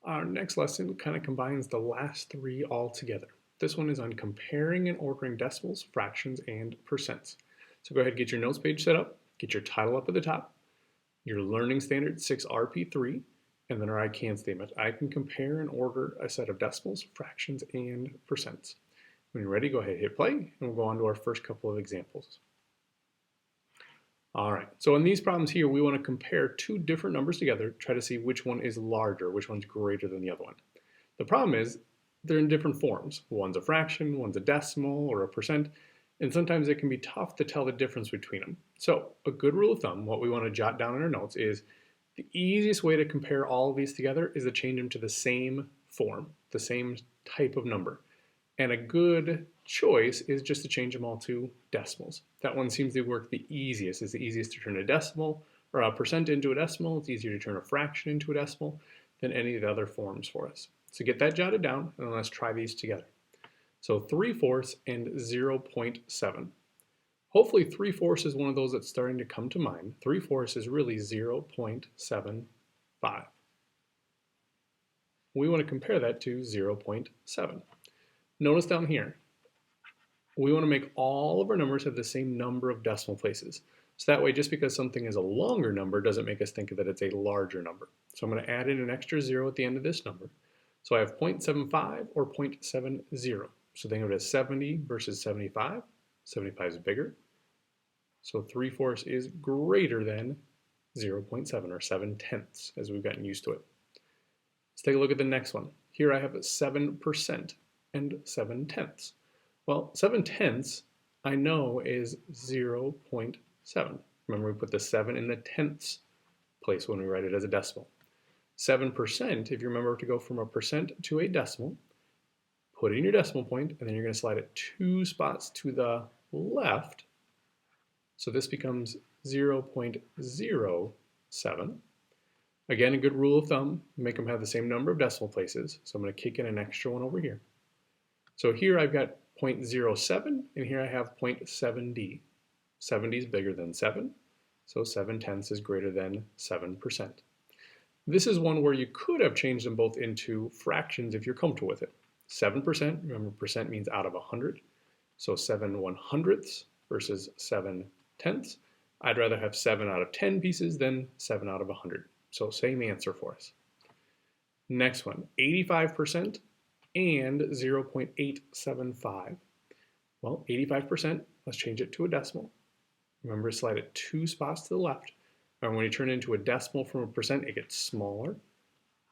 Our next lesson kind of combines the last three all together. This one is on comparing and ordering decimals, fractions, and percents. So go ahead and get your notes page set up, get your title up at the top, your learning standard 6RP3, and then our I can statement. I can compare and order a set of decimals, fractions, and percents. When you're ready, go ahead and hit play, and we'll go on to our first couple of examples. All right, so in these problems here, we want to compare two different numbers together, try to see which one is larger, which one's greater than the other one. The problem is they're in different forms. One's a fraction, one's a decimal or a percent, and sometimes it can be tough to tell the difference between them. So a good rule of thumb, what we want to jot down in our notes is the easiest way to compare all of these together is to change them to the same form, the same type of number. And a good choice is just to change them all to decimals. That one seems to work the easiest. It's the easiest to turn a decimal or a percent into a decimal. It's easier to turn a fraction into a decimal than any of the other forms for us. So get that jotted down and let's try these together. So 3/4 and 0.7. Hopefully 3/4 is one of those that's starting to come to mind. 3/4 is really 0.75. We want to compare that to 0.7. Notice down here, we want to make all of our numbers have the same number of decimal places. So that way, just because something is a longer number doesn't make us think that it's a larger number. So I'm going to add in an extra 0 at the end of this number. So I have 0.75 or 0.70. So think of it as 70 versus 75. 75 is bigger. So 3/4 is greater than 0.7 or 7/10 as we've gotten used to it. Let's take a look at the next one. Here I have 7% and 7/10. Well, 7/10 I know is 0.7. Remember, we put the 7 in the tenths place when we write it as a decimal. 7%, if you remember to go from a percent to a decimal, put in your decimal point, and then you're going to slide it 2 spots to the left. So this becomes 0.07. Again, a good rule of thumb, make them have the same number of decimal places. So I'm going to kick in an extra one over here. So here I've got 0.07, and here I have 0.7d. 70 is bigger than 7, so 7/10 is greater than 7%. This is one where you could have changed them both into fractions if you're comfortable with it. 7%, remember percent means out of 100, so 7/100ths versus 7/10. I'd rather have 7 out of 10 pieces than 7 out of 100, so same answer for us. Next one, 85% and 0.875. Well, 85%, let's change it to a decimal. Remember to slide it 2 spots to the left. And when you turn it into a decimal from a percent, it gets smaller.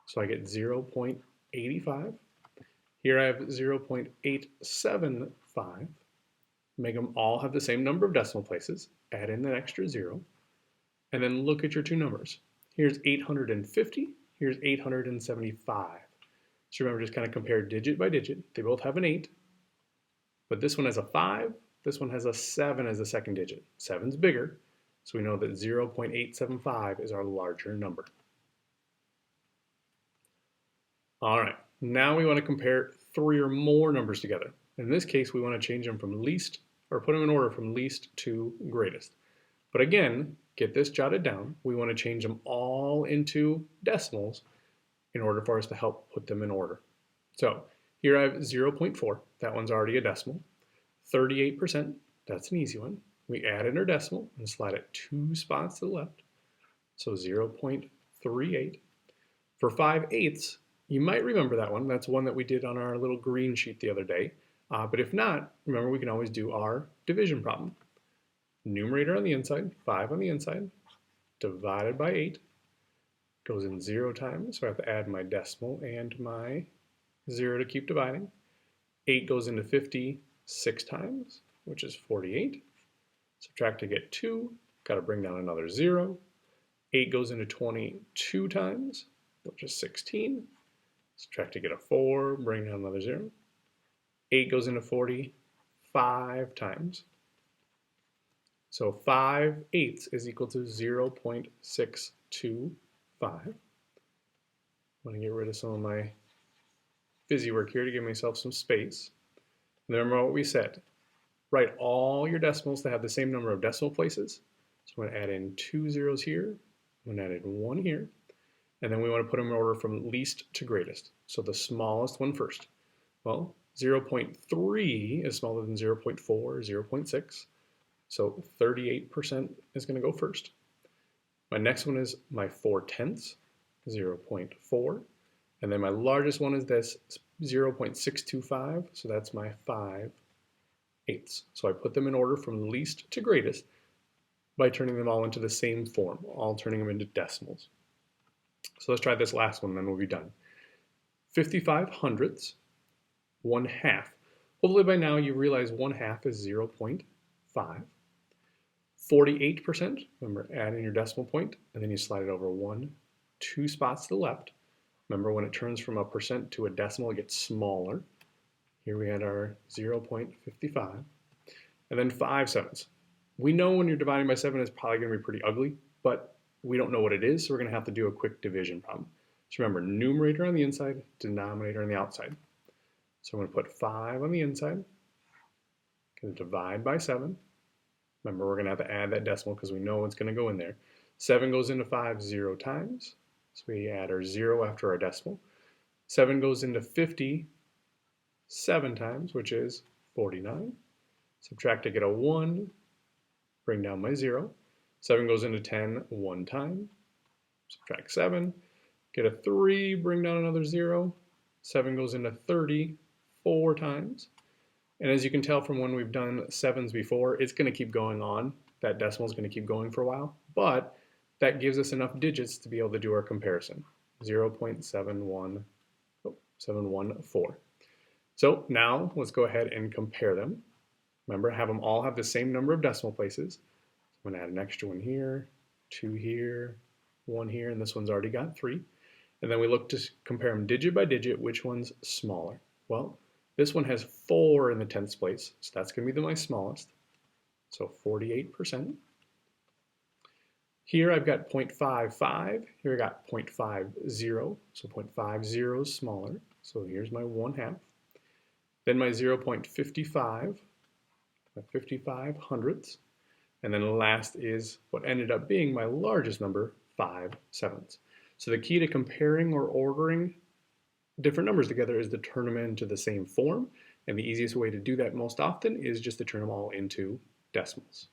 So I get 0.85. Here I have 0.875. Make them all have the same number of decimal places. Add in that extra 0. And then look at your two numbers. Here's 850. Here's 875. So remember, just kind of compare digit by digit. They both have an 8, but this one has a 5, this one has a 7 as the second digit. 7's bigger, so we know that 0.875 is our larger number. All right, now we want to compare 3 or more numbers together. In this case, we want to change them from least, or put them in order from least to greatest. But again, get this jotted down. We want to change them all into decimals in order for us to help put them in order. So here I have 0.4, that one's already a decimal. 38%, that's an easy one. We add in our decimal and slide it 2 spots to the left, so 0.38. For 5/8, you might remember that one. That's one that we did on our little green sheet the other day. But if not, remember we can always do our division problem. Numerator on the inside, 5 on the inside, divided by 8. Goes in 0 times, so I have to add my decimal and my 0 to keep dividing. 8 goes into 50 6 times, which is 48. Subtract to get 2, got to bring down another 0. 8 goes into 22 times, which is 16. Subtract to get a 4, bring down another 0. 8 goes into 40 5 times. So 5/8 is equal to 0.625. I'm going to get rid of some of my busy work here to give myself some space. And remember what we said. Write all your decimals to have the same number of decimal places. So I'm going to add in 2 zeros here. I'm going to add in 1 here. And then we want to put them in order from least to greatest. So the smallest one first. Well, 0.3 is smaller than 0.4, 0.6. So 38% is going to go first. My next one is my 4/10, 0.4. And then my largest one is this 0.625. So that's my 5/8. So I put them in order from least to greatest by turning them all into the same form, all turning them into decimals. So let's try this last one, then we'll be done. 55 hundredths, 1/2. Hopefully by now you realize 1/2 is 0.5. 48%, remember add in your decimal point, and then you slide it over 2 spots to the left. Remember when it turns from a percent to a decimal, it gets smaller. Here we had our 0.55. And then 5/7. We know when you're dividing by 7 it's probably going to be pretty ugly, but we don't know what it is, so we're going to have to do a quick division problem. So remember, numerator on the inside, denominator on the outside. So I'm going to put 5 on the inside, going to divide by 7. Remember, we're going to have to add that decimal because we know it's going to go in there. 7 goes into 5 0 times, so we add our 0 after our decimal. 7 goes into 50 7 times, which is 49. Subtract to get a 1, bring down my 0. 7 goes into 10 1 time, subtract 7, get a 3, bring down another 0. 7 goes into 30 4 times. And as you can tell from when we've done 7s before, it's going to keep going on. That decimal is going to keep going for a while, but that gives us enough digits to be able to do our comparison. 0.714. So now let's go ahead and compare them. Remember, have them all have the same number of decimal places. I'm going to add an extra one here, 2 here, 1 here, and this one's already got 3. And then we look to compare them digit by digit, which one's smaller. Well, this one has 4 in the 10th place, so that's going to be my smallest. So 48%. Here I've got 0.55. Here I got 0.50. So 0.50 is smaller. So here's my 1/2. Then my 0.55, my 55 hundredths. And then last is what ended up being my largest number, 5/7. So the key to comparing or ordering different numbers together is to turn them into the same form. And the easiest way to do that most often is just to turn them all into decimals.